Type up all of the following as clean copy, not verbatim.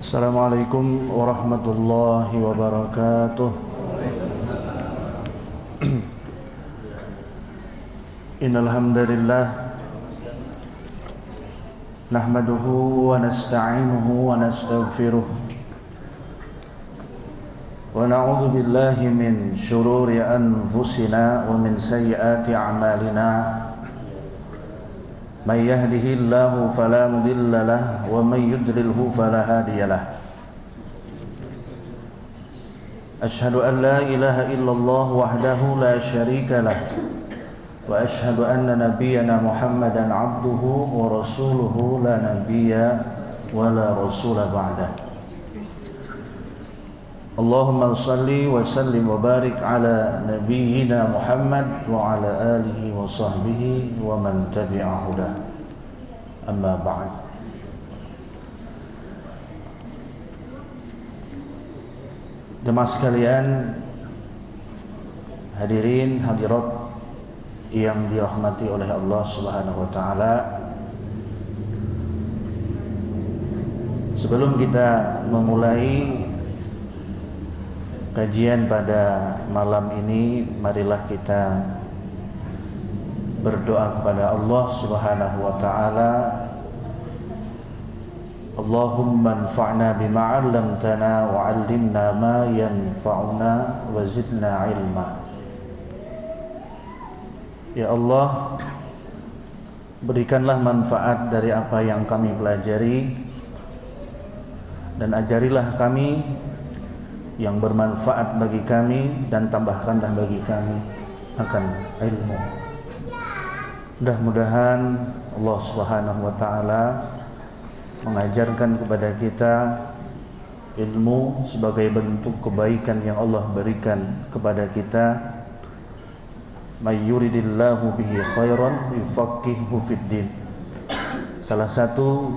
Assalamualaikum warahmatullahi wabarakatuh. Innal hamdalillah nahmaduhu wa nasta'inuhu wa nastaghfiruh wa na'udzu billahi min shururi anfusina wa min sayyiati a'malina. Man yahdihillahu fala mudilla lahu wa man yudlilhu fala hadiya lahu. Asyhadu an la ilaha illallah wahdahu la syarika lahu wa asyhadu anna nabiyyana Muhammadan abduhu wa rasuluhu la nabiyya wa la rasula ba'dah. Allahumma salli wa sallim wa barik ala nabiyyina Muhammad wa ala alihi wa sahbihi wa man tabi'a hudah. Amma ba'd. Jemaah sekalian, hadirin hadirat yang dirahmati oleh Allah Subhanahu wa taala. Sebelum kita memulai kajian pada malam ini, marilah kita berdoa kepada Allah Subhanahu wa taala. Allahumma anfa'na bima 'allamtana wa 'allimna ma yanfa'una wa zidna 'ilma. Ya Allah, berikanlah manfaat dari apa yang kami pelajari dan ajarilah kami yang bermanfaat bagi kami dan tambahkanlah bagi kami akan ilmu. Mudah-mudahan Allah Subhanahu wa taala mengajarkan kepada kita ilmu sebagai bentuk kebaikan yang Allah berikan kepada kita. May yuridillahu bihi khairan yufaqihuhu fiddin. Salah satu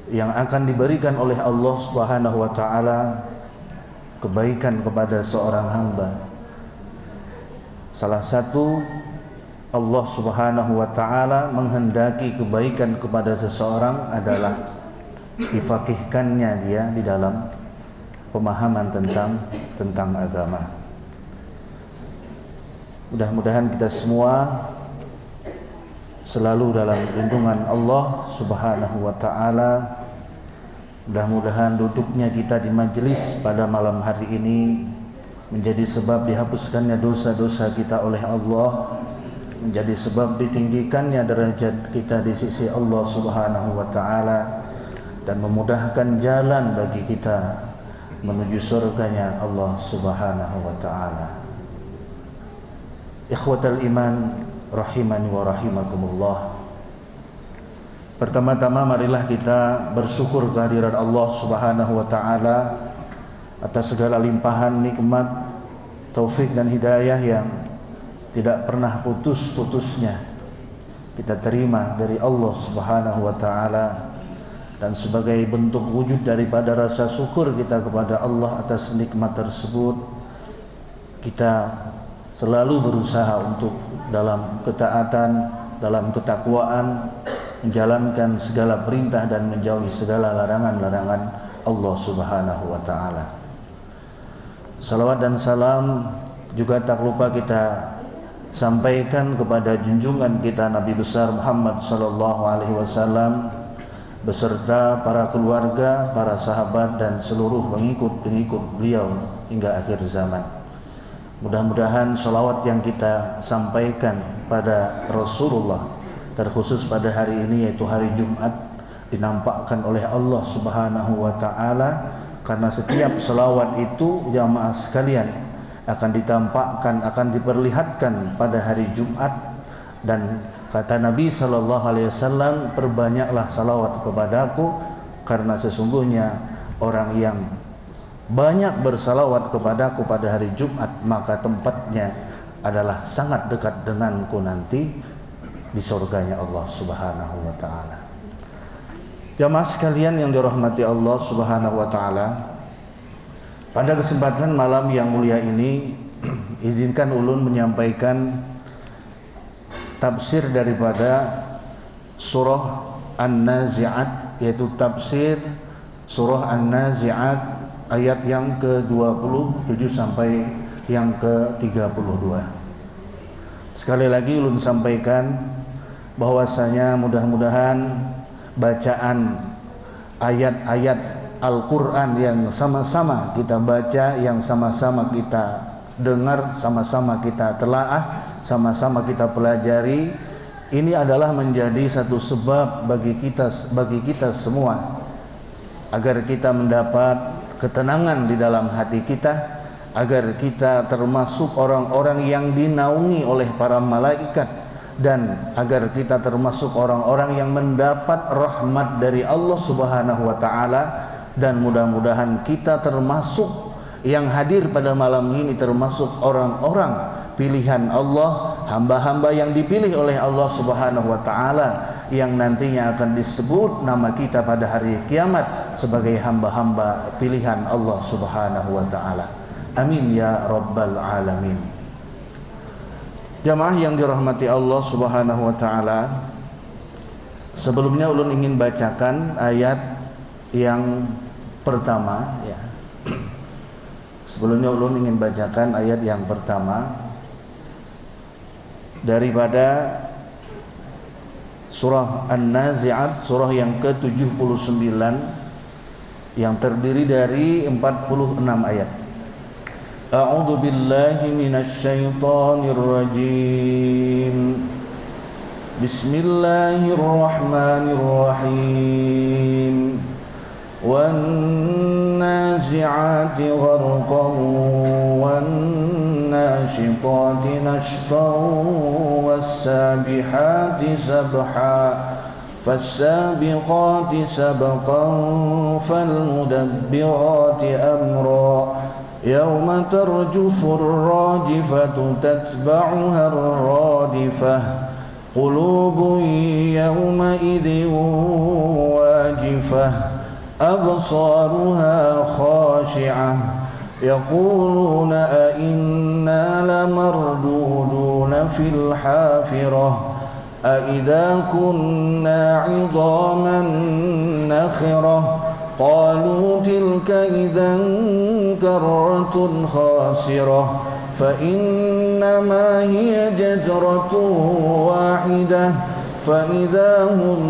yang akan diberikan oleh Allah Subhanahu wa taala kebaikan kepada seorang hamba. Salah satu Allah Subhanahu wa taala menghendaki kebaikan kepada seseorang adalah difaqihkannya dia di dalam pemahaman tentang agama. Mudah-mudahan kita semua selalu dalam lindungan Allah Subhanahu wa taala. Mudah-mudahan duduknya kita di majelis pada malam hari ini menjadi sebab dihapuskannya dosa-dosa kita oleh Allah, menjadi sebab ditinggikannya derajat kita di sisi Allah Subhanahu wa taala, dan memudahkan jalan bagi kita menuju surganya Allah Subhanahu wa taala. Ikhwatal iman rahimani wa rahimakumullah. Pertama-tama marilah kita bersyukur kehadiran Allah Subhanahu wa taala atas segala limpahan nikmat, taufik dan hidayah yang tidak pernah putus-putusnya kita terima dari Allah Subhanahu wa taala, dan sebagai bentuk wujud daripada rasa syukur kita kepada Allah atas nikmat tersebut, kita selalu berusaha untuk dalam ketaatan, dalam ketakwaan, menjalankan segala perintah dan menjauhi segala larangan-larangan Allah Subhanahu wa taala. Salawat dan salam juga tak lupa kita sampaikan kepada junjungan kita Nabi besar Muhammad sallallahu alaihi wasallam beserta para keluarga, para sahabat dan seluruh pengikut-pengikut beliau hingga akhir zaman. Mudah-mudahan salawat yang kita sampaikan pada Rasulullah, terkhusus pada hari ini yaitu hari Jumat, dinampakkan oleh Allah Subhanahu wa taala, karena setiap salawat itu jamaah sekalian akan ditampakkan, akan diperlihatkan pada hari Jumat. Dan kata Nabi sallallahu alaihi wasallam, perbanyaklah salawat kepadaku, karena sesungguhnya orang yang banyak bersalawat kepadaku pada hari Jumat, maka tempatnya adalah sangat dekat denganku nanti di surganya Allah Subhanahu wa taala. Jamaah sekalian yang dirahmati Allah Subhanahu wa taala, pada kesempatan malam yang mulia ini izinkan ulun menyampaikan tafsir daripada surah An-Nazi'at, yaitu tafsir surah An-Nazi'at ayat yang ke-27 sampai yang ke-32. Sekali lagi ulun sampaikan bahwasanya mudah-mudahan bacaan ayat-ayat Al-Quran yang sama-sama kita baca, yang sama-sama kita dengar, sama-sama kita telaah, sama-sama kita pelajari, ini adalah menjadi satu sebab bagi kita semua agar kita mendapat ketenangan di dalam hati kita, agar kita termasuk orang-orang yang dinaungi oleh para malaikat, dan agar kita termasuk orang-orang yang mendapat rahmat dari Allah Subhanahu wa taala. Dan mudah-mudahan kita termasuk yang hadir pada malam ini termasuk orang-orang pilihan Allah, hamba-hamba yang dipilih oleh Allah Subhanahu wa taala, yang nantinya akan disebut nama kita pada hari kiamat sebagai hamba-hamba pilihan Allah Subhanahu wa taala. Amin ya rabbal alamin. Jamaah yang dirahmati Allah Subhanahu wa taala, sebelumnya ulun ingin bacakan ayat yang pertama ya. Sebelumnya ulun ingin bacakan ayat yang pertama daripada surah An-Nazi'at, surah yang ke-79 yang terdiri dari 46 ayat. A'udzu billahi minasy syaithanir rajim. Bismillahirrahmanirrahim. وَالنَّازِعَاتِ غَرْقًا وَالنَّاشِطَاتِ نَشْطًا وَالسَّابِحَاتِ سَبْحًا فَالسَّابِقَاتِ سَبْقًا فَالْمُدَبِّرَاتِ أَمْرًا يَوْمَ تَرْجُفُ الرَّاجِفَةُ تَتْبَعُهَا الرَّادِفَةُ قُلُوبٌ يَوْمَئِذٍ وَاجِفَةٌ أبصارها خاشعة يقولون أئنا لمردودون في الحافرة أئذا كنا عظاما نخرة قالوا تلك إذا كرة خاسرة فإنما هي جزرة واحدة فإذا هم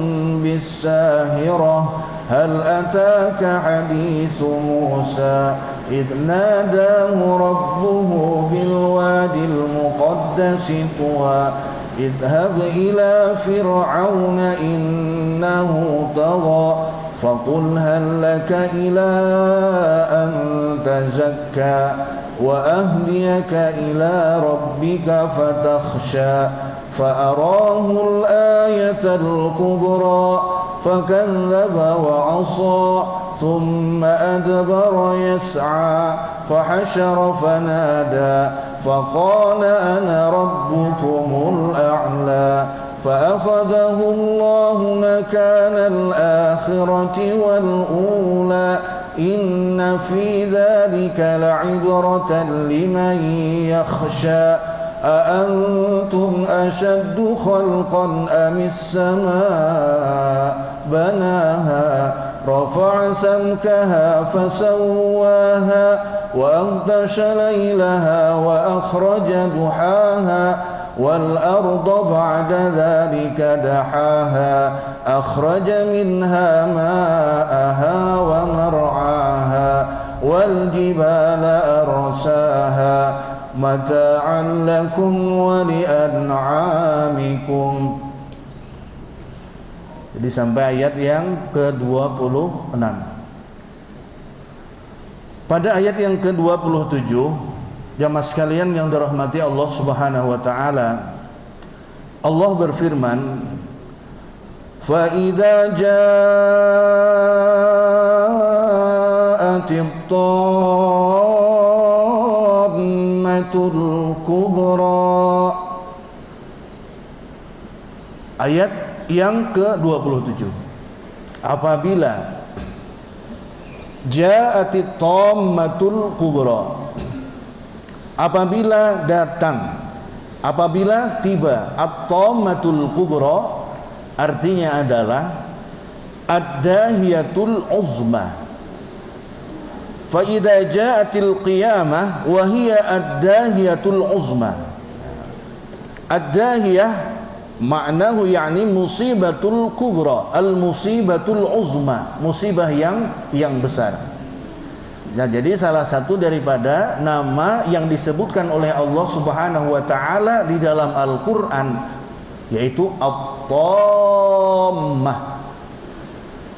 بالساهرة هل أتاك حديث موسى إذ ناداه ربه بالوادي المقدس طوى اذهب إلى فرعون إنه طغى فقل هل لك إلى أن تزكى وأهديك إلى ربك فتخشى فأراه الآية الكبرى فكذب وعصى ثم أدبر يسعى فحشر فنادى فقال أنا ربكم الأعلى فأخذه الله نكال الآخرة والأولى إن في ذلك لعبرة لمن يخشى أأنتم أشد خلقا أم السماء بناها رفع سمكها فسواها وأغطش ليلها وأخرج ضحاها والأرض بعد ذلك دحاها أخرج منها ماءها ومرعاها والجبال أرساها متاعا لكم ولأنعامكم. Jadi sampai ayat yang ke-26. Pada ayat yang ke-27, jamaah sekalian yang dirahmati Allah Subhanahu wa taala, Allah berfirman, fa idza ja'atit tammatul kubra. Ayat yang ke-27. Apabila ja'atit tammatul kubra, apabila datang, apabila tiba at-tammatul kubra, artinya adalah ad-dahiyatul uzma. Fa idza ja'atil qiyamah wa hiya ad-dahiyatul uzma. Ad-dahiyah maknahu yakni musibatul kubra, al-musibatul uzma, musibah yang besar. Nah, jadi salah satu daripada nama yang disebutkan oleh Allah Subhanahu wa taala di dalam Al-Qur'an yaitu At-Tammah.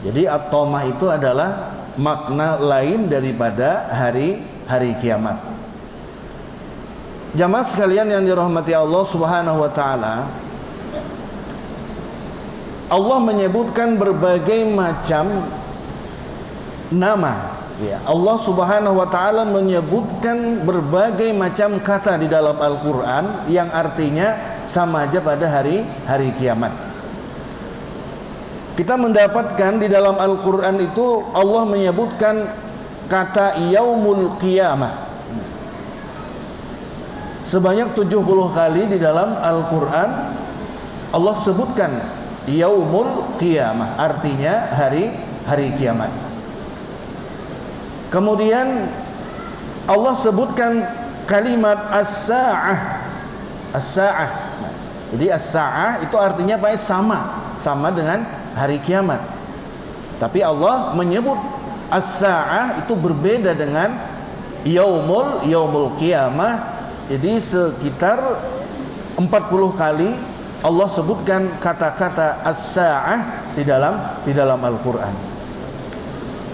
Jadi At-Tammah itu adalah makna lain daripada hari kiamat. Jamaah sekalian yang dirahmati Allah Subhanahu wa taala, Allah menyebutkan berbagai macam nama. Ya, Allah Subhanahu wa taala menyebutkan berbagai macam kata di dalam Al-Qur'an yang artinya sama aja pada hari kiamat. Kita mendapatkan di dalam Al-Qur'an itu Allah menyebutkan kata yaumul qiyamah sebanyak 70 kali di dalam Al-Qur'an. Allah sebutkan yaumul qiyamah, artinya hari kiamat. Kemudian Allah sebutkan kalimat as-sa'ah. As-sa'ah. Jadi as-sa'ah itu artinya apa? Sama dengan hari kiamat. Tapi Allah menyebut as-sa'ah itu berbeda dengan yaumul qiyamah. Jadi sekitar 40 kali Allah sebutkan kata-kata as-sa'ah di dalam Al-Qur'an.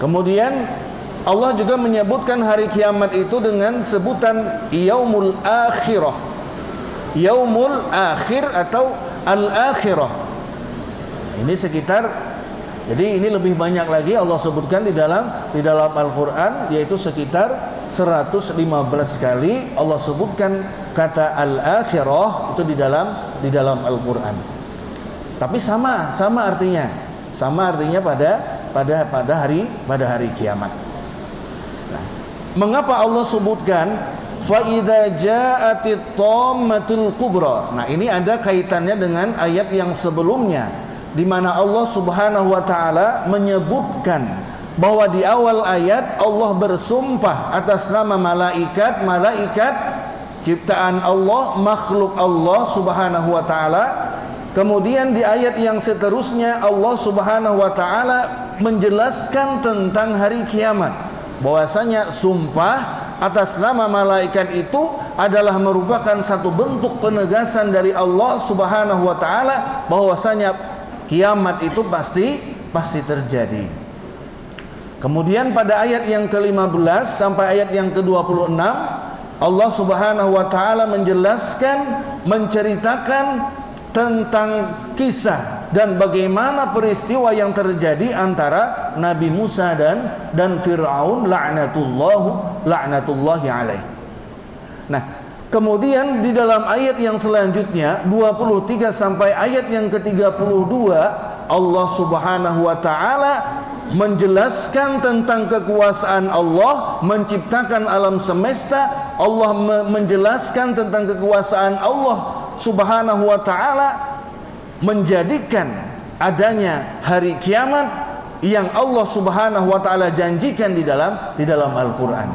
Kemudian Allah juga menyebutkan hari kiamat itu dengan sebutan yaumul akhirah. Yaumul akhir atau al-akhirah. Ini sekitar, jadi ini lebih banyak lagi Allah sebutkan di dalam Al-Qur'an, yaitu sekitar 115 kali Allah sebutkan kata al-akhirah itu di dalam Al-Qur'an. Tapi sama artinya. Sama artinya pada hari kiamat. Nah, mengapa Allah sebutkan fa idza ja'atit tammatul kubra? Nah, ini ada kaitannya dengan ayat yang sebelumnya di mana Allah Subhanahu wa taala menyebutkan bahwa di awal ayat Allah bersumpah atas nama malaikat ciptaan Allah, makhluk Allah Subhanahu wa taala. Kemudian di ayat yang seterusnya Allah Subhanahu wa taala menjelaskan tentang hari kiamat, bahwasanya sumpah atas nama malaikat itu adalah merupakan satu bentuk penegasan dari Allah Subhanahu wa taala bahwasanya kiamat itu pasti terjadi. Kemudian pada ayat yang ke-15 sampai ayat yang ke-26 Allah Subhanahu wa taala menceritakan tentang kisah dan bagaimana peristiwa yang terjadi antara Nabi Musa dan Fir'aun la'natullahi alaih. Nah, kemudian di dalam ayat yang selanjutnya 23 sampai ayat yang ke-32 Allah Subhanahu wa taala menjelaskan tentang kekuasaan Allah menciptakan alam semesta. Allah menjelaskan tentang kekuasaan Allah Subhanahu wa taala menjadikan adanya hari kiamat yang Allah Subhanahu wa taala janjikan di dalam Al-Qur'an.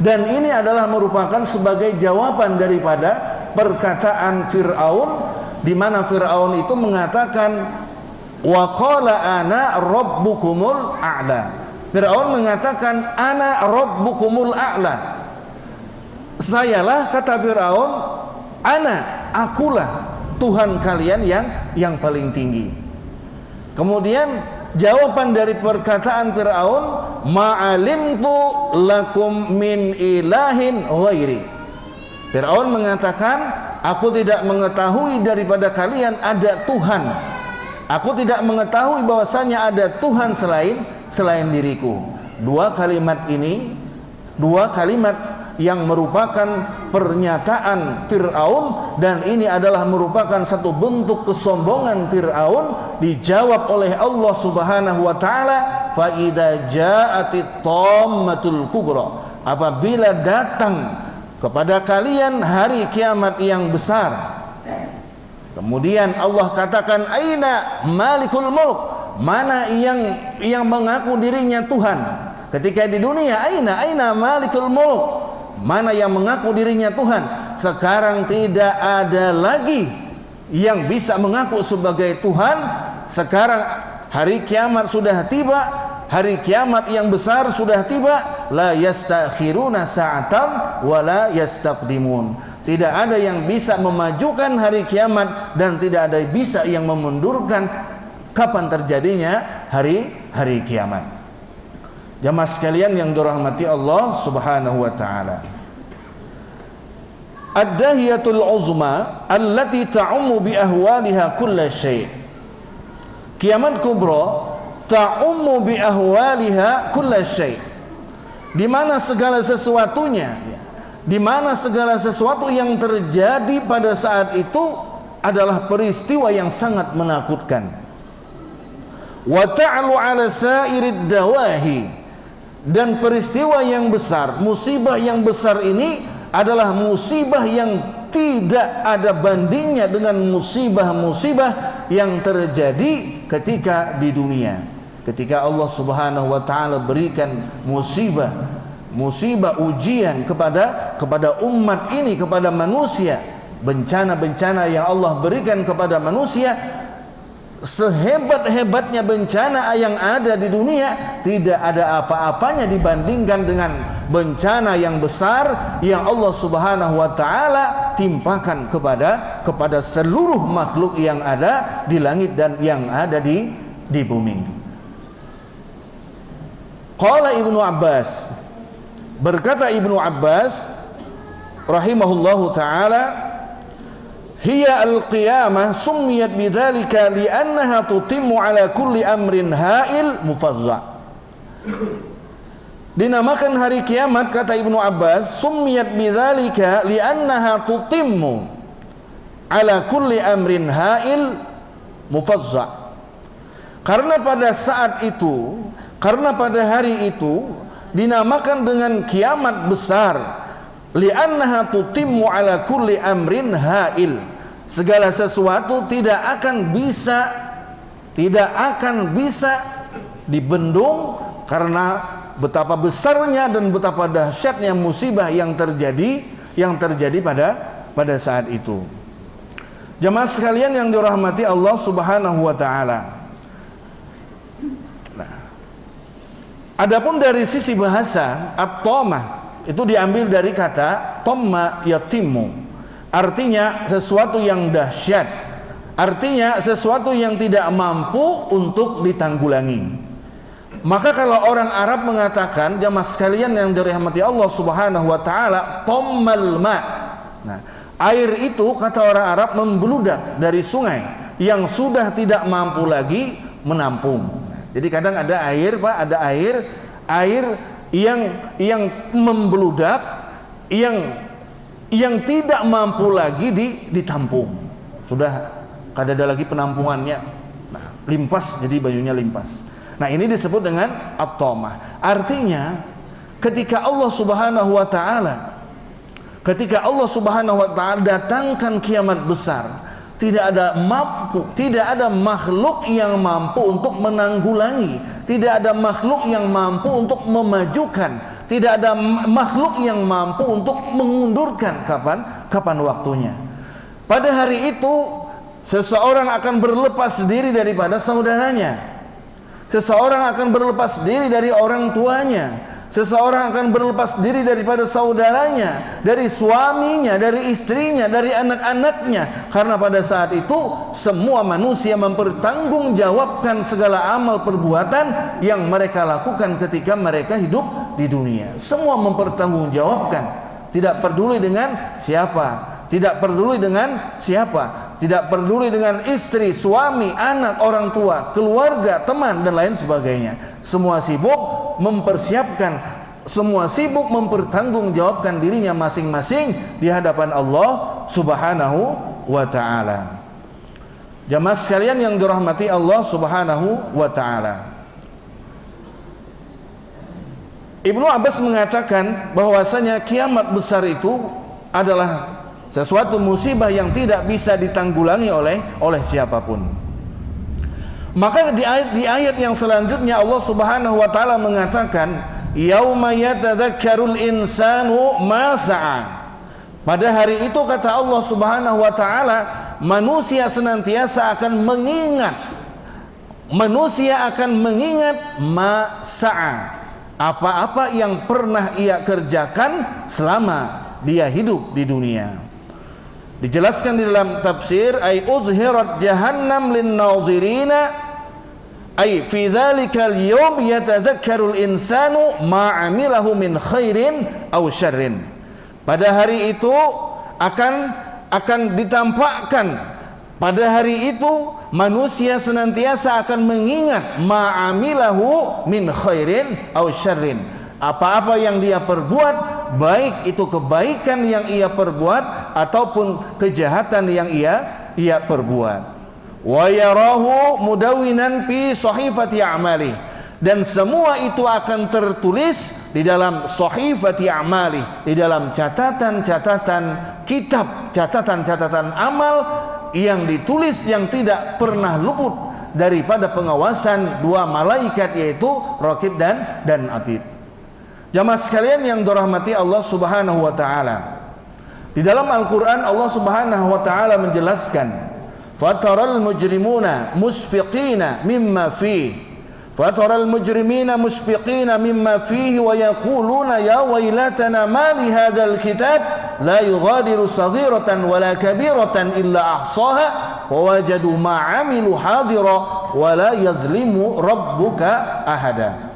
Dan ini adalah merupakan sebagai jawaban daripada perkataan Fir'aun, di mana Fir'aun itu mengatakan wa qala ana rabbukumul a'la. Fir'aun mengatakan ana rabbukumul a'la. Sayalah, kata Fir'aun, akulah Tuhan kalian yang paling tinggi. Kemudian jawaban dari perkataan Fir'aun, ma'alimtu lakum min ilahin ghairi. Fir'aun mengatakan, aku tidak mengetahui daripada kalian ada Tuhan. Aku tidak mengetahui bahwasanya ada Tuhan selain diriku. Dua kalimat yang merupakan pernyataan Fir'aun, dan ini adalah merupakan satu bentuk kesombongan Fir'aun, dijawab oleh Allah Subhanahu wa taala, fa idza ja'atit tammatul kubra, apabila datang kepada kalian hari kiamat yang besar. Kemudian Allah katakan, aina malikul mulk, mana yang mengaku dirinya Tuhan. Ketika di dunia, aina malikul mulk, mana yang mengaku dirinya Tuhan. Sekarang tidak ada lagi yang bisa mengaku sebagai Tuhan. Sekarang hari kiamat sudah tiba, hari kiamat yang besar sudah tiba. La yastakhiruna sa'atan wa la yastaqdimun. Tidak ada yang bisa memajukan hari kiamat dan tidak ada bisa yang memundurkan kapan terjadinya hari kiamat. Jamaah sekalian yang dirahmati Allah Subhanahu wa taala. Ad-dahiyatul uzma allati ta'ummu bi ahwaliha kulla syai'. Kiamat kubra ta'ummu bi ahwaliha kulla syai'. Di mana segala sesuatunya, di mana segala sesuatu yang terjadi pada saat itu adalah peristiwa yang sangat menakutkan. Wa ta'lu 'ala sa'irid dawahi, dan peristiwa yang besar, musibah yang besar ini adalah musibah yang tidak ada bandingnya dengan musibah-musibah yang terjadi ketika di dunia. Ketika Allah Subhanahu wa taala berikan musibah ujian kepada umat ini, kepada manusia, bencana-bencana yang Allah berikan kepada manusia, sehebat-hebatnya bencana yang ada di dunia tidak ada apa-apanya dibandingkan dengan bencana yang besar yang Allah Subhanahu wa taala timpakan kepada seluruh makhluk yang ada di langit dan yang ada di bumi. Qala Ibnu Abbas, berkata Ibnu Abbas rahimahullahu taala, hiya al-qiyamah summiyat bidzalika li'annaha tutimmu ala kulli amrin ha'il mufazza. Dinamakan hari kiamat, kata Ibnu Abbas, summiyat bidzalika li'annaha tutimmu ala kulli amrin ha'il mufazza. Karena pada saat itu, karena pada hari itu dinamakan dengan kiamat besar, li'annaha tutimmu ala kulli amrin ha'il. Segala sesuatu tidak akan bisa dibendung karena betapa besarnya dan betapa dahsyatnya musibah yang terjadi pada saat itu. Jemaah sekalian yang dirahmati Allah Subhanahu wa taala. Adapun dari sisi bahasa, at-tamah itu diambil dari kata tamma yatimmu, artinya sesuatu yang dahsyat, artinya sesuatu yang tidak mampu untuk ditanggulangi. Maka kalau orang Arab mengatakan, jamaah sekalian yang dirahmati Allah Subhanahu wa taala, tammal ma. Nah, air itu kata orang Arab membeludak dari sungai yang sudah tidak mampu lagi menampung. Jadi kadang ada air, Pak, ada air yang membeludak, yang tidak mampu lagi ditampung. Sudah kada ada lagi penampungannya. Nah, limpas, jadi bayunya limpas. Nah, ini disebut dengan at-tamah. Artinya ketika Allah Subhanahu wa taala datangkan kiamat besar, tidak ada makhluk yang mampu untuk menanggulangi, tidak ada makhluk yang mampu untuk memajukan, tidak ada makhluk yang mampu untuk mengundurkan kapan waktunya. Pada hari itu seseorang akan berlepas diri daripada saudaranya, seseorang akan berlepas diri dari orang tuanya, seseorang akan berlepas diri daripada saudaranya, dari suaminya, dari istrinya, dari anak-anaknya. Karena pada saat itu semua manusia mempertanggungjawabkan segala amal perbuatan yang mereka lakukan ketika mereka hidup di dunia. Semua mempertanggungjawabkan, tidak peduli dengan siapa, tidak peduli dengan siapa, tidak peduli dengan istri, suami, anak, orang tua, keluarga, teman, dan lain sebagainya. Semua sibuk mempersiapkan, semua sibuk mempertanggungjawabkan dirinya masing-masing di hadapan Allah Subhanahu wa taala. Jamaah sekalian yang dirahmati Allah Subhanahu wa taala. Ibnu Abbas mengatakan bahwasanya kiamat besar itu adalah sesuatu musibah yang tidak bisa ditanggulangi oleh siapapun. Maka di ayat yang selanjutnya Allah Subhanahu wa taala mengatakan, yauma yatadzakkarul insanu ma sa'a. Pada hari itu kata Allah Subhanahu wa taala, manusia senantiasa akan mengingat, ma sa'a, apa-apa yang pernah ia kerjakan selama dia hidup di dunia. Dijelaskan di dalam tafsir, ay uzhirat jahannam lin nazirina, ay fi dzalikal yawm yatazakkarul insanu ma amilahu min khairin aw syarrin. Pada hari itu akan ditampakkan, pada hari itu manusia senantiasa akan mengingat ma amilahu min khairin aw syarrin, apa-apa yang dia perbuat, baik itu kebaikan yang ia perbuat ataupun kejahatan yang ia perbuat. Wa yarahu mudawwinan fi sahifati a'mali, dan semua itu akan tertulis di dalam sahifati a'mali, di dalam catatan-catatan kitab, catatan-catatan amal yang ditulis, yang tidak pernah luput daripada pengawasan dua malaikat, yaitu Raqib dan Atid. Jamaah sekalian yang dirahmati Allah Subhanahu wa taala, di dalam Al-Qur'an Allah Subhanahu wa taala menjelaskan, fataral mujrimuna musfiqina mimma fihi, fataral mujrimina musfiqina mimma fihi wa yaquluna ya wailatana ma li hadzal kitab la yughadiru saghiratan wala kabiratan illa ahsaha wa wajadu ma amilu hadira wa la yazlimu rabbuka ahada.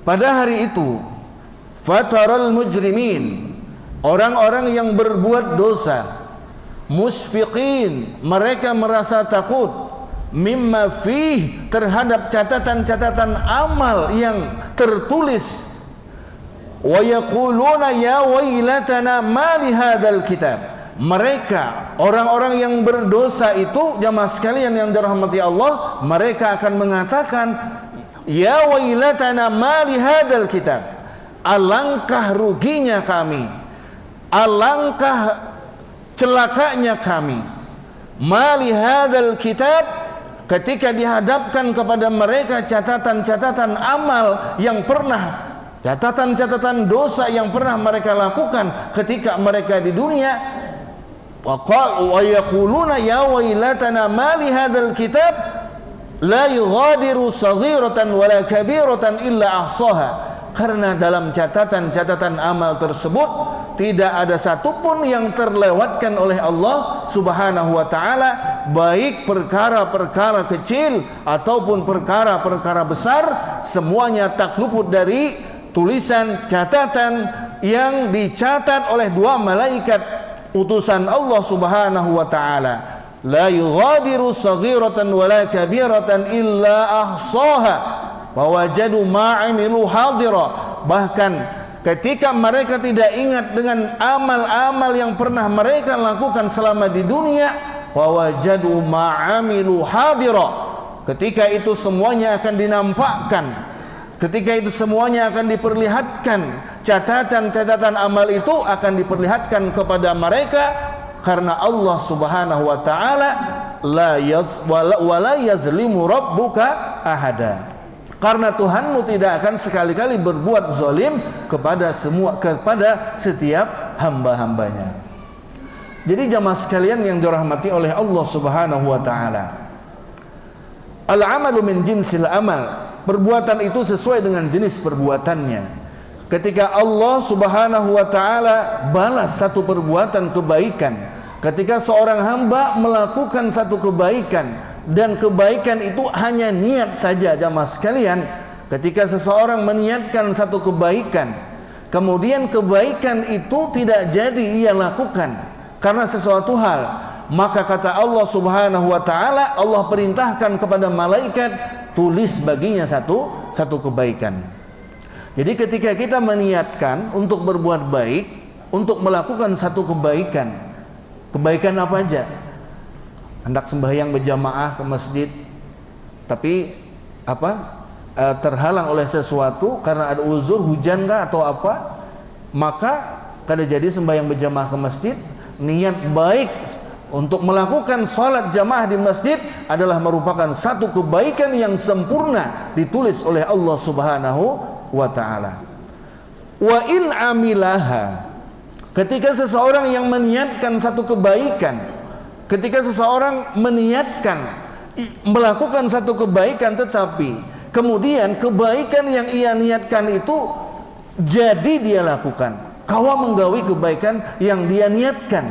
Pada hari itu fataral mujrimin, orang-orang yang berbuat dosa, musfiqin, mereka merasa takut, mimma fih, terhadap catatan-catatan amal yang tertulis, wa yaquluna ya wailatana ma li hadzal kitab. Mereka orang-orang yang berdosa itu, jamaah sekalian yang dirahmati Allah, mereka akan mengatakan, ya wailatana ma li hadzal kitab, alangkah ruginya kami, alangkah celakanya kami, mali hadzal kitab, ketika dihadapkan kepada mereka catatan-catatan amal yang pernah, catatan-catatan dosa yang pernah mereka lakukan ketika mereka di dunia. Wa yaquluna ya wailatana mali hadzal kitab la yughadiru saghiratan wala kabiratan illa ahsaha. Karena dalam catatan-catatan amal tersebut tidak ada satupun yang terlewatkan oleh Allah Subhanahu wa taala, baik perkara-perkara kecil ataupun perkara-perkara besar, semuanya tak luput dari tulisan catatan yang dicatat oleh dua malaikat utusan Allah Subhanahu wa taala. La yughadiru saghiratan wala kabiratan illa ahsaha wa wajadu ma 'amilu hadira. Bahkan ketika mereka tidak ingat dengan amal-amal yang pernah mereka lakukan selama di dunia, wa wajadu ma 'amilu hadira, ketika itu semuanya akan dinampakkan, ketika itu semuanya akan diperlihatkan, catatan-catatan amal itu akan diperlihatkan kepada mereka, karena Allah Subhanahu wa taala la yazlimu rabbuka ahada. Karena Tuhanmu tidak akan sekali-kali berbuat zalim kepada setiap hamba-hambanya. Jadi jamaah sekalian yang dirahmati oleh Allah Subhanahu wa taala, al-amalu min jinsil amal, perbuatan itu sesuai dengan jenis perbuatannya. Ketika Allah Subhanahu wa taala balas satu perbuatan kebaikan, ketika seorang hamba melakukan satu kebaikan, dan kebaikan itu hanya niat saja, jamaah sekalian, ketika seseorang meniatkan satu kebaikan, kemudian kebaikan itu tidak jadi ia lakukan karena sesuatu hal, maka kata Allah Subhanahu wa taala, Allah perintahkan kepada malaikat, tulis baginya satu kebaikan. Jadi ketika kita meniatkan untuk berbuat baik, untuk melakukan satu kebaikan, kebaikan apa aja? Hendak sembahyang berjamaah ke masjid, tapi terhalang oleh sesuatu karena ada uzur, hujan kah atau apa, maka kada jadi sembahyang berjamaah ke masjid. Niat baik Untuk melakukan salat jamaah di masjid adalah merupakan satu kebaikan yang sempurna ditulis oleh Allah Subhanahu wa taala. Wa in amilaha, ketika seseorang yang meniatkan satu kebaikan, ketika seseorang meniatkan melakukan satu kebaikan, tetapi kemudian kebaikan yang ia niatkan itu jadi dia lakukan, kawa menggawi kebaikan yang dia niatkan,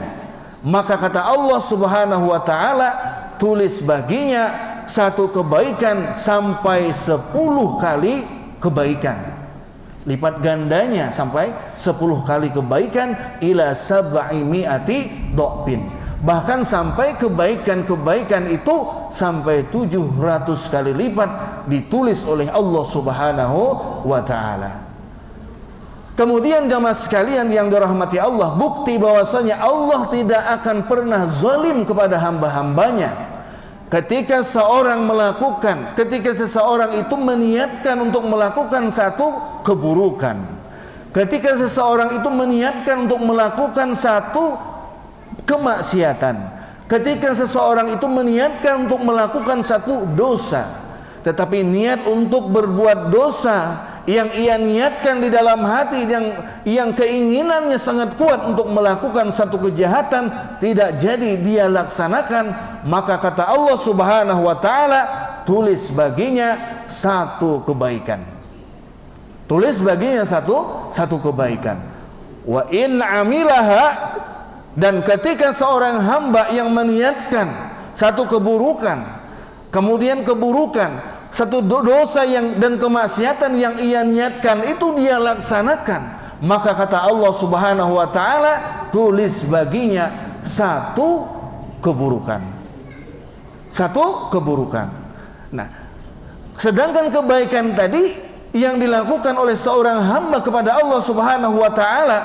maka kata Allah Subhanahu wa taala, tulis baginya satu kebaikan sampai 10 kali kebaikan. Lipat gandanya sampai 10 kali kebaikan, ila sab'i mi'ati dha'fin. Bahkan sampai kebaikan-kebaikan itu sampai 700 kali lipat ditulis oleh Allah Subhanahu wa taala. Kemudian jamaah sekalian yang dirahmati Allah, bukti bahwasanya Allah tidak akan pernah zalim kepada hamba-hambanya. Ketika seseorang itu meniatkan untuk melakukan satu keburukan, ketika seseorang itu meniatkan untuk melakukan satu kemaksiatan, ketika seseorang itu meniatkan untuk melakukan satu dosa, tetapi niat untuk berbuat dosa yang ia niatkan di dalam hati, yang keinginannya sangat kuat untuk melakukan satu kejahatan, tidak jadi dia laksanakan, maka kata Allah Subhanahu wa taala, tulis baginya satu kebaikan. Tulis baginya satu kebaikan. Wa in amilaha, dan ketika seorang hamba yang meniatkan satu keburukan, kemudian keburukan, satu dosa dan kemaksiatan yang ia niatkan itu dia laksanakan, maka kata Allah Subhanahu wa taala, tulis baginya satu keburukan. Satu keburukan. Nah, sedangkan kebaikan tadi yang dilakukan oleh seorang hamba kepada Allah Subhanahu wa taala,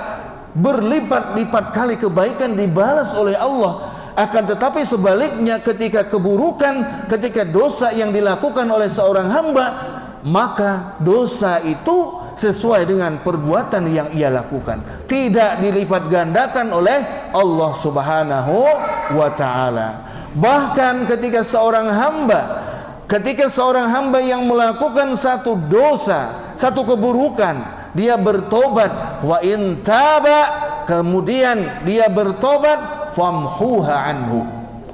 berlipat-lipat kali kebaikan dibalas oleh Allah. Akan tetapi sebaliknya, ketika keburukan, ketika dosa yang dilakukan oleh seorang hamba, maka dosa itu sesuai dengan perbuatan yang ia lakukan, tidak dilipat gandakan oleh Allah Subhanahu wa taala. Bahkan ketika seorang hamba yang melakukan satu dosa, satu keburukan, dia bertobat, wa in taba, kemudian dia bertobat, famhuha anhu,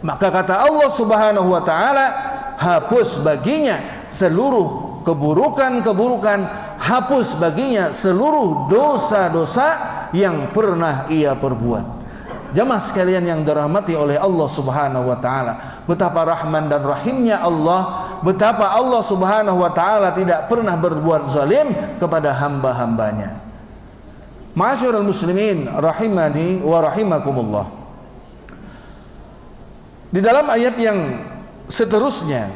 maka kata Allah Subhanahu wa taala, hapus baginya seluruh keburukan-keburukan, hapus baginya seluruh dosa-dosa yang pernah ia perbuat. Jamaah sekalian yang dirahmati oleh Allah Subhanahu wa taala, betapa rahman dan rahimnya Allah, betapa Allah Subhanahu wa taala tidak pernah berbuat zalim kepada hamba-hambanya. Ma'asyiral muslimin rahimani wa rahimakumullah. Di dalam ayat yang seterusnya,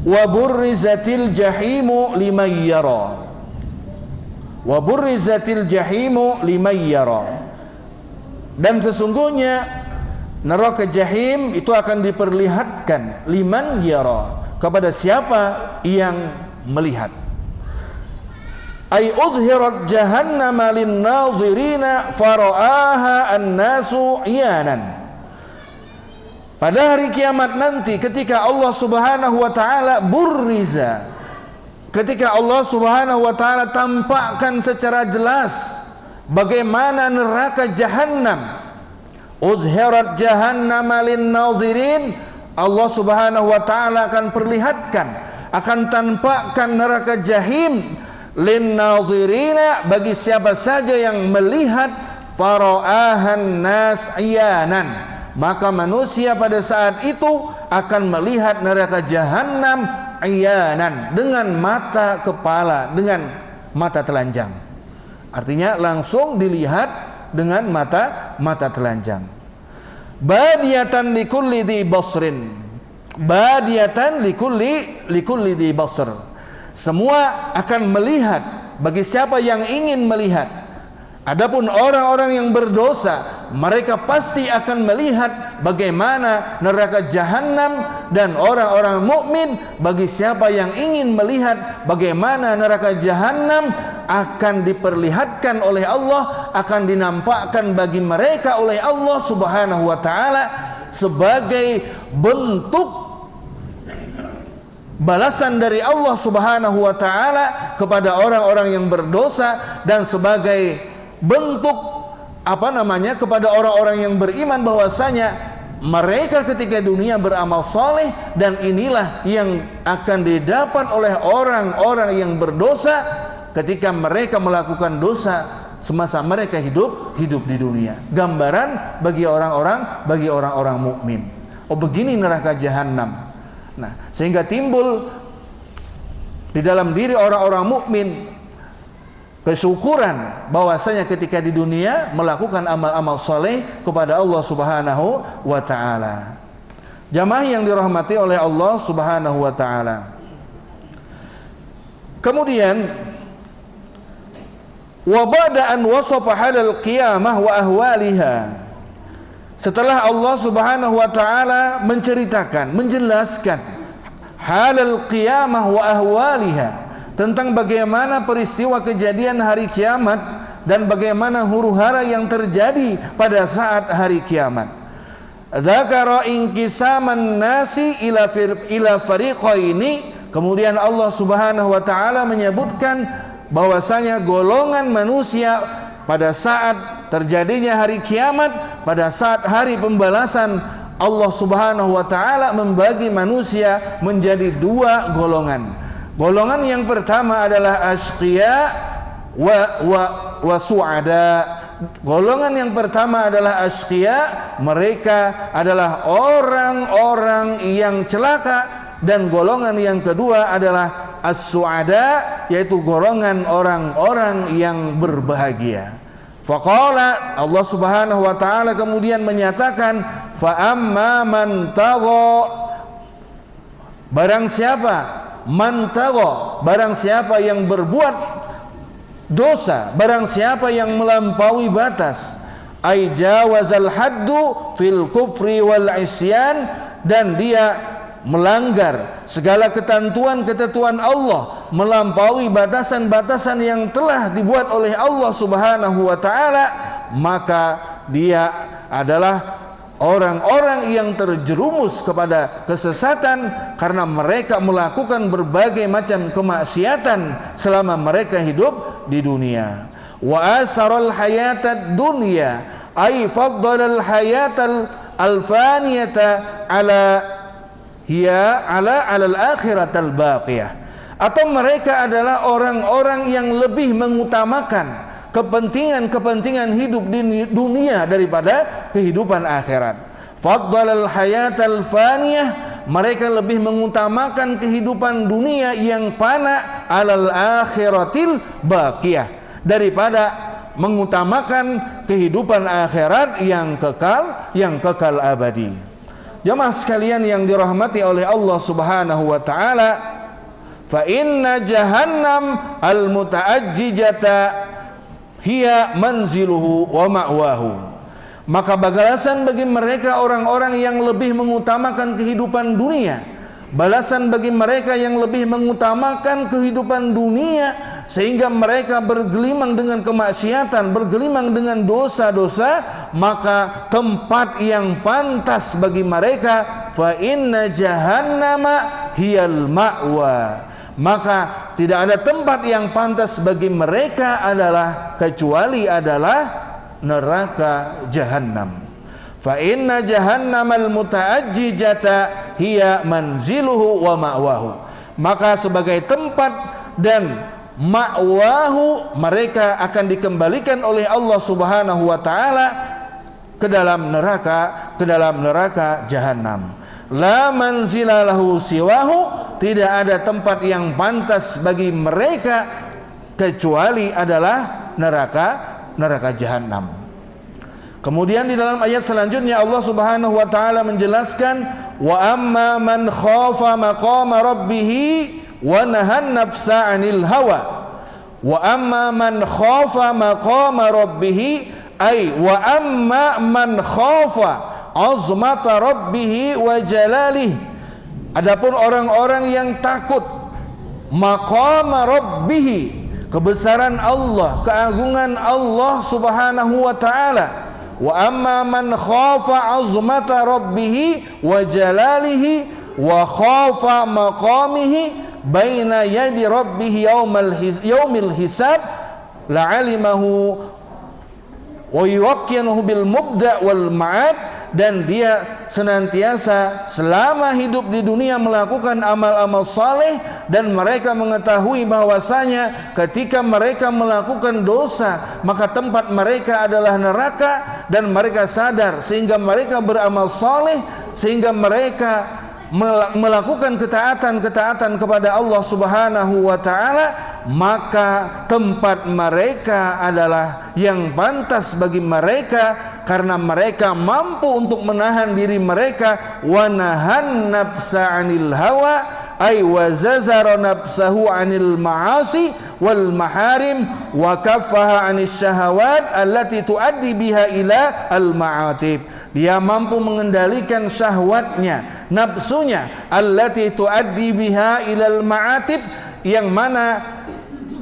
wa burrizatil jahimu liman yara, wa burrizatil jahimu liman yara, dan sesungguhnya neraka jahim itu akan diperlihatkan, liman yara, kepada siapa yang melihat. Ay uzhirat jahannama lin nazirina fara'aha an-nasu iyanan. Pada hari kiamat nanti, ketika Allah Subhanahu wa taala burriza, ketika Allah Subhanahu wa taala tampakkan secara jelas bagaimana neraka jahannam, uzhirat jahannam lin nazirin, Allah Subhanahu wa taala akan perlihatkan, akan tampakkan neraka jahim lin nazirina, bagi siapa saja yang melihat, fara'ahan nas iyanan, maka manusia pada saat itu akan melihat neraka jahanam iyanan, dengan mata kepala, dengan mata telanjang. Artinya langsung dilihat dengan mata telanjang. Badiyatan likulli dhi basrin, badiyatan likulli dhi basr, semua akan melihat bagi siapa yang ingin melihat. Adapun orang-orang yang berdosa, mereka pasti akan melihat bagaimana neraka jahanam, dan orang-orang mukmin bagi siapa yang ingin melihat bagaimana neraka jahanam akan diperlihatkan oleh Allah, akan dinampakkan bagi mereka oleh Allah Subhanahu wa taala sebagai bentuk balasan dari Allah Subhanahu wa taala kepada orang-orang yang berdosa, dan sebagai bentuk kepada orang-orang yang beriman bahwasanya mereka ketika dunia beramal soleh, dan inilah yang akan didapat oleh orang-orang yang berdosa ketika mereka melakukan dosa semasa mereka hidup di dunia. Gambaran bagi orang-orang mukmin. Oh, begini neraka jahanam. Nah, sehingga timbul di dalam diri orang-orang mukmin kesyukuran bahwasanya ketika di dunia melakukan amal-amal soleh kepada Allah Subhanahu wa taala. Jamaah yang dirahmati oleh Allah Subhanahu wa taala. Kemudian wa ba'da an wasafa halal qiyamah wa ahwaliha. Setelah Allah Subhanahu wa taala menjelaskan halal qiyamah wa ahwaliha, tentang bagaimana peristiwa kejadian hari kiamat dan bagaimana huru-hara yang terjadi pada saat hari kiamat. Dzakara inqisaman nasi ila fariqaini. Kemudian Allah Subhanahu wa taala menyebutkan bahwasanya golongan manusia pada saat terjadinya hari kiamat, pada saat hari pembalasan, Allah Subhanahu wa taala membagi manusia menjadi dua golongan. Golongan yang pertama adalah asqiya wa su'ada. Golongan yang pertama adalah asqiya, mereka adalah orang-orang yang celaka, dan golongan yang kedua adalah as-su'ada, yaitu golongan orang-orang yang berbahagia. Faqala, Allah Subhanahu wa taala kemudian menyatakan, fa amma man tagha, barang siapa barang siapa yang berbuat dosa, barang siapa yang melampaui batas, ay jawazal haddu fil kufri wal isyan, dan dia melanggar segala ketentuan Allah, melampaui batasan-batasan yang telah dibuat oleh Allah Subhanahu wa taala, maka dia adalah orang-orang yang terjerumus kepada kesesatan karena mereka melakukan berbagai macam kemaksiatan selama mereka hidup di dunia. Wa asaral hayatad dunya ay faddalal hayatal alfaniyata ala al-akhiratal baqiyah. Atau mereka adalah orang-orang yang lebih mengutamakan kepentingan hidup di dunia daripada kehidupan akhirat. Faddalal hayatal faniyah, mereka lebih mengutamakan kehidupan dunia yang fana alal akhiratil baqiyah, daripada mengutamakan kehidupan akhirat yang kekal abadi. Jamaah sekalian yang dirahmati oleh Allah Subhanahu wa taala, fa inna jahannam al-mutaajjijata hiya manziluhu wa ma'wahu. Maka balasan bagi mereka orang-orang yang lebih mengutamakan kehidupan dunia, balasan bagi mereka yang lebih mengutamakan kehidupan dunia sehingga mereka bergelimang dengan kemaksiatan, bergelimang dengan dosa-dosa, maka tempat yang pantas bagi mereka, fa inna jahannama hiyal ma'wa. Maka tidak ada tempat yang pantas bagi mereka kecuali neraka jahanam. Fa inna jahannamal mutaajjijata hiya manziluhu wa ma'wahu. Maka sebagai tempat dan ma'wahu, mereka akan dikembalikan oleh Allah Subhanahu wa taala ke dalam neraka jahanam. La manzila lahu siwahu, tidak ada tempat yang pantas bagi mereka kecuali adalah neraka jahanam. Kemudian di dalam ayat selanjutnya Allah Subhanahu wa taala menjelaskan, wa amma man khafa maqama rabbih wa nahan nafsa 'anil hawa. Wa amma man khafa maqama rabbih Ay wa amma man khafa azmata rabbih wa jalalih. Adapun orang-orang yang takut maqama rabbih, kebesaran Allah, keagungan Allah Subhanahu wa taala. Wa amma man khafa azmata rabbih wa jalalihi wa khafa maqamihi baina yadi rabbih yaumil hisab la'alimahu wa yuwaqqinuhu bil mubda wal ma'ad. Dan dia senantiasa selama hidup di dunia melakukan amal-amal saleh, dan mereka mengetahui bahwasanya ketika mereka melakukan dosa maka tempat mereka adalah neraka, dan mereka sadar sehingga mereka beramal saleh, sehingga mereka melakukan ketaatan kepada Allah Subhanahu wa taala, maka tempat mereka adalah yang pantas bagi mereka, karena mereka mampu untuk menahan diri mereka. Wa nahan nafsa 'anil hawa ay wa zazara nafsahu 'anil ma'asi wal maharim wa kaffaha 'anis syahawat allati tuaddi biha ila al ma'atib. Dia mampu mengendalikan syahwatnya, nafsunya, allati tuaddi biha ilal ma'atib, yang mana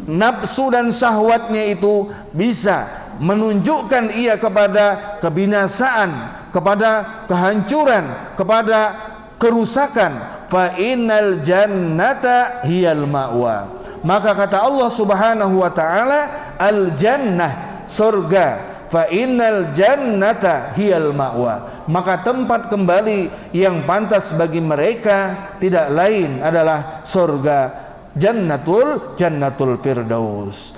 nafsu dan syahwatnya itu bisa menunjukkan ia kepada kebinasaan, kepada kehancuran, kepada kerusakan. Fa innal jannata hiyal ma'wa. Maka kata Allah Subhanahu wa taala, al jannah, surga. Fa innal jannata hiyal ma'wa. Maka tempat kembali yang pantas bagi mereka tidak lain adalah surga, jannatul firdaus.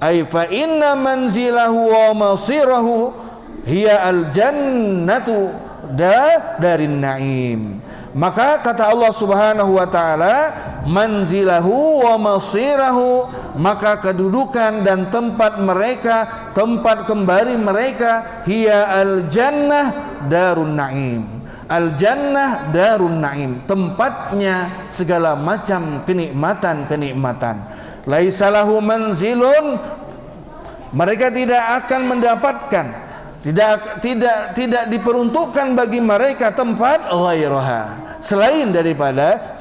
Ay fa inna manzilahu wa masirahu hiya al jannatu darin na'im. Maka kata Allah Subhanahu wa taala, manzilahu wa masirahu, maka kedudukan dan tempat mereka, tempat kembali mereka, hiya al jannah darun naim. Al jannah darun naim, tempatnya segala macam kenikmatan. Laisa lahu manzilun, mereka tidak akan mendapatkan, tidak diperuntukkan bagi mereka tempat ghairaha, selain daripada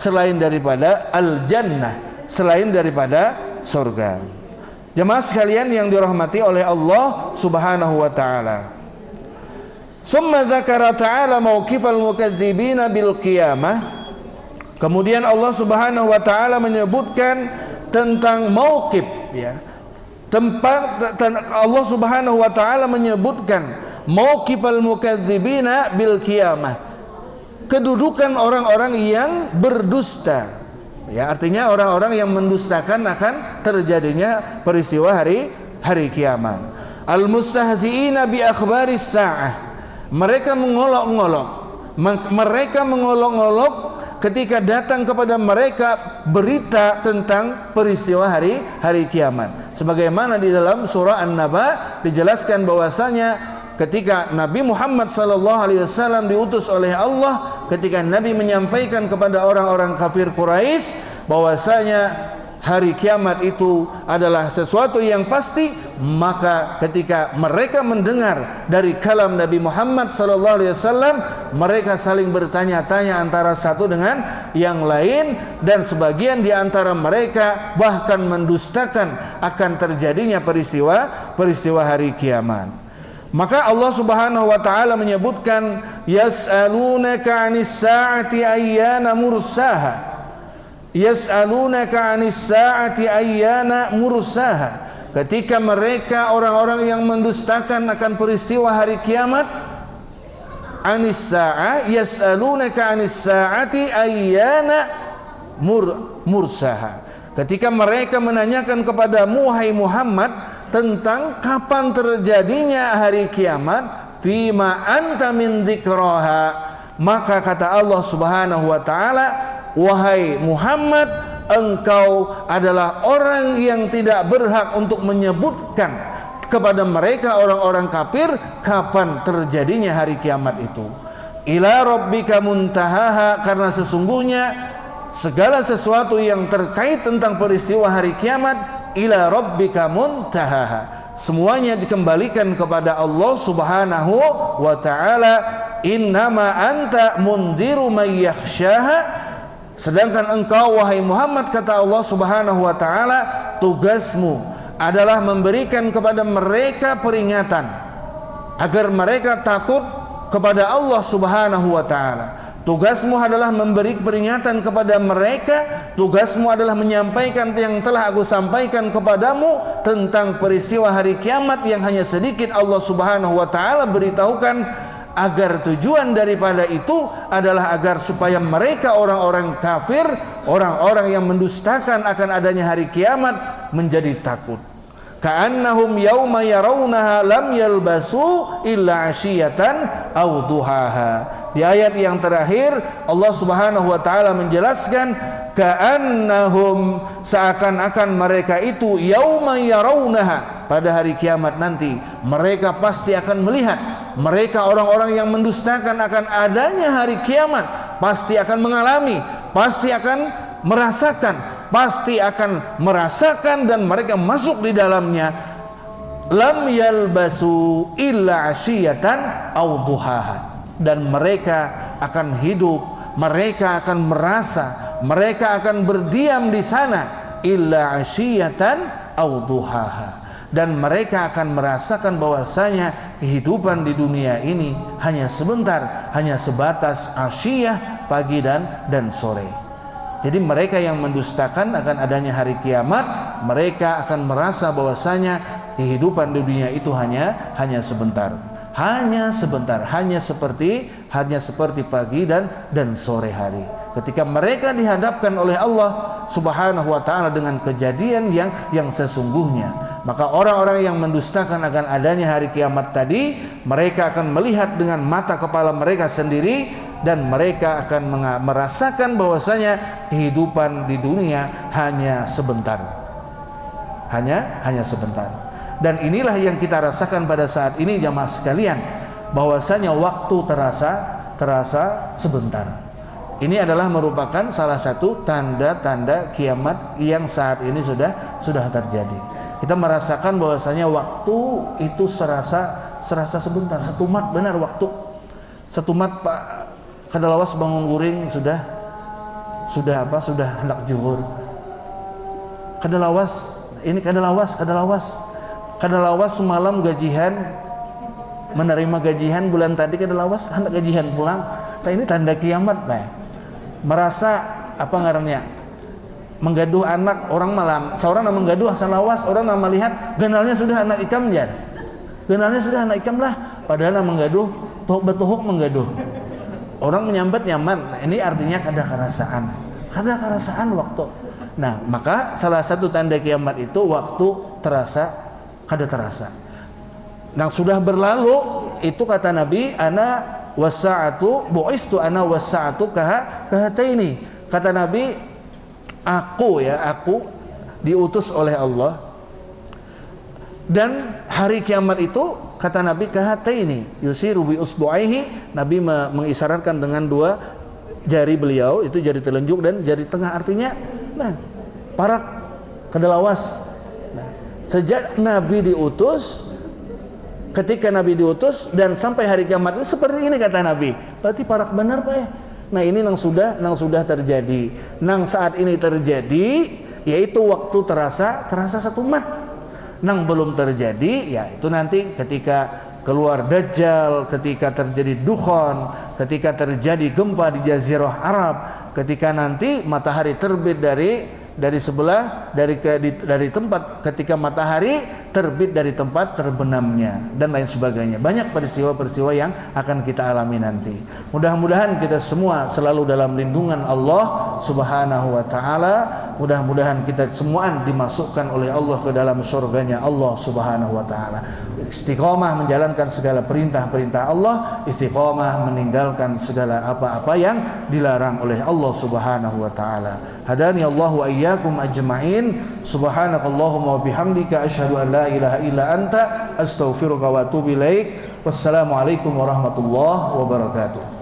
al jannah, selain daripada surga. Jemaah sekalian yang dirahmati oleh Allah Subhanahu wa taala. Summa zakara ta'ala mauqifal mukadzibina bil qiyamah. Kemudian Allah Subhanahu wa taala menyebutkan tentang mauqif, ya. Tempat Allah Subhanahu wa taala menyebutkan mauqifal mukadzibina bil qiyamah, kedudukan orang-orang yang berdusta, ya, artinya orang-orang yang mendustakan akan terjadinya peristiwa hari kiamat. Al mustahzi'ina bi akhbaris sa'ah, mereka mengolok-olok ketika datang kepada mereka berita tentang peristiwa hari kiamat. Sebagaimana di dalam surah An-Naba dijelaskan bahwasanya ketika Nabi Muhammad SAW diutus oleh Allah, ketika Nabi menyampaikan kepada orang-orang kafir Quraisy bahwasanya hari kiamat itu adalah sesuatu yang pasti, maka ketika mereka mendengar dari kalam Nabi Muhammad SAW, mereka saling bertanya-tanya antara satu dengan yang lain, dan sebagian di antara mereka bahkan mendustakan akan terjadinya peristiwa hari kiamat. Maka Allah Subhanahu wa taala menyebutkan, yas'alunaka 'anis sa'ati ayyana mursaha. Yas'alunaka 'anis sa'ati ayyana mursaha. Ketika mereka orang-orang yang mendustakan akan peristiwa hari kiamat, 'anis sa'ah, yas'alunaka 'anis sa'ati ayyana mursaha. Ketika mereka menanyakan kepadamu wahai Muhammad tentang kapan terjadinya hari kiamat, fima anta min dzikraha, maka kata Allah Subhanahu wa taala, wahai Muhammad, engkau adalah orang yang tidak berhak untuk menyebutkan kepada mereka orang-orang kafir kapan terjadinya hari kiamat itu. Ila rabbika muntahaha, karena sesungguhnya segala sesuatu yang terkait tentang peristiwa hari kiamat, ila rabbika muntahaha, semuanya dikembalikan kepada Allah Subhanahu wa taala. Innama anta mundiru may yakhshaha, sedangkan engkau wahai Muhammad, kata Allah Subhanahu wa taala, tugasmu adalah memberikan kepada mereka peringatan agar mereka takut kepada Allah Subhanahu wa taala. Tugasmu adalah memberi peringatan kepada mereka. Tugasmu adalah menyampaikan yang telah aku sampaikan kepadamu tentang peristiwa hari kiamat yang hanya sedikit Allah Subhanahu wa taala beritahukan, agar tujuan daripada itu adalah agar supaya mereka orang-orang kafir, orang-orang yang mendustakan akan adanya hari kiamat, menjadi takut. Ka'annahum yauma yarawnaha lam yalbasu illa 'ashiyatan aw duhaha. Di ayat yang terakhir Allah Subhanahu wa taala menjelaskan, ka'annahum, seakan-akan mereka itu yauma yarawnaha, pada hari kiamat nanti mereka pasti akan melihat, mereka orang-orang yang mendustakan akan adanya hari kiamat pasti akan mengalami, pasti akan merasakan dan mereka masuk di dalamnya. Lam yalbasu illa 'ashiyatan aw duhaha, dan mereka akan hidup, mereka akan merasa, mereka akan berdiam di sana illa 'ashiyatan aw duhaha, dan mereka akan merasakan bahwasanya kehidupan di dunia ini hanya sebentar, hanya sebatas asyiyah, pagi dan sore. Jadi mereka yang mendustakan akan adanya hari kiamat, mereka akan merasa bahwasanya kehidupan di dunia itu hanya sebentar, hanya seperti pagi dan sore hari. Ketika mereka dihadapkan oleh Allah Subhanahu wa taala dengan kejadian yang sesungguhnya, maka orang-orang yang mendustakan akan adanya hari kiamat tadi, mereka akan melihat dengan mata kepala mereka sendiri, dan mereka akan merasakan bahwasanya kehidupan di dunia hanya sebentar, hanya sebentar. Dan inilah yang kita rasakan pada saat ini jamaah sekalian, bahwasanya waktu terasa sebentar. Ini adalah merupakan salah satu tanda-tanda kiamat yang saat ini sudah terjadi. Kita merasakan bahwasanya waktu itu serasa sebentar. Setumat benar waktu. Setumat Pak kadalawas bangun guring sudah hendak zuhur. Kadalawas semalam gajian, menerima gajian bulan tadi, kadalawas hendak gajian pulang. Nah, ini tanda kiamat, Pak. Merasa apa ngarannya? Menggaduh anak orang malam, seorang nama menggaduh salawas, orang nama melihat ganalnya sudah anak ikam jar. Ganalnya sudah anak ikam lah, padahal nama menggaduh betuhuk menggaduh. Orang menyambat nyaman. Nah, ini artinya kada kerasaan waktu. Nah, maka salah satu tanda kiamat itu waktu kada terasa. Nah, sudah berlalu itu kata Nabi, ana wasa'atu bu'istu ana wasa'atu kahataini. Kata Nabi, aku diutus oleh Allah, dan hari kiamat itu kata Nabi kahataini yusiru bi usbu'aihi. Nabi mengisyaratkan dengan dua jari beliau, itu jari telunjuk dan jari tengah, artinya para kedalawas. Sejak Nabi diutus, ketika Nabi diutus dan sampai hari kiamat ini seperti ini kata Nabi. Berarti parak benar Pak ya. Nah, ini nang sudah terjadi. Nang saat ini terjadi, yaitu waktu terasa setumat. Nang belum terjadi, ya itu nanti ketika keluar Dajjal, ketika terjadi dukhon, ketika terjadi gempa di Jazirah Arab, ketika nanti matahari terbit dari sebelah, dari tempat, ketika matahari terbit dari tempat terbenamnya dan lain sebagainya. Banyak peristiwa-peristiwa yang akan kita alami nanti. Mudah-mudahan kita semua selalu dalam lindungan Allah Subhanahu wa taala. Mudah-mudahan kita semua dimasukkan oleh Allah ke dalam surganya Allah Subhanahu wa taala. Istiqomah menjalankan segala perintah-perintah Allah, istiqomah meninggalkan segala apa-apa yang dilarang oleh Allah Subhanahu wa taala. Hadani Allah wa iyyakum ajma'in. Subhanakallahumma wa bihamdika asyhadu an la ilaha illa anta astaghfiruka wa atubu ilaik. Wassalamualaikum warahmatullahi wabarakatuh.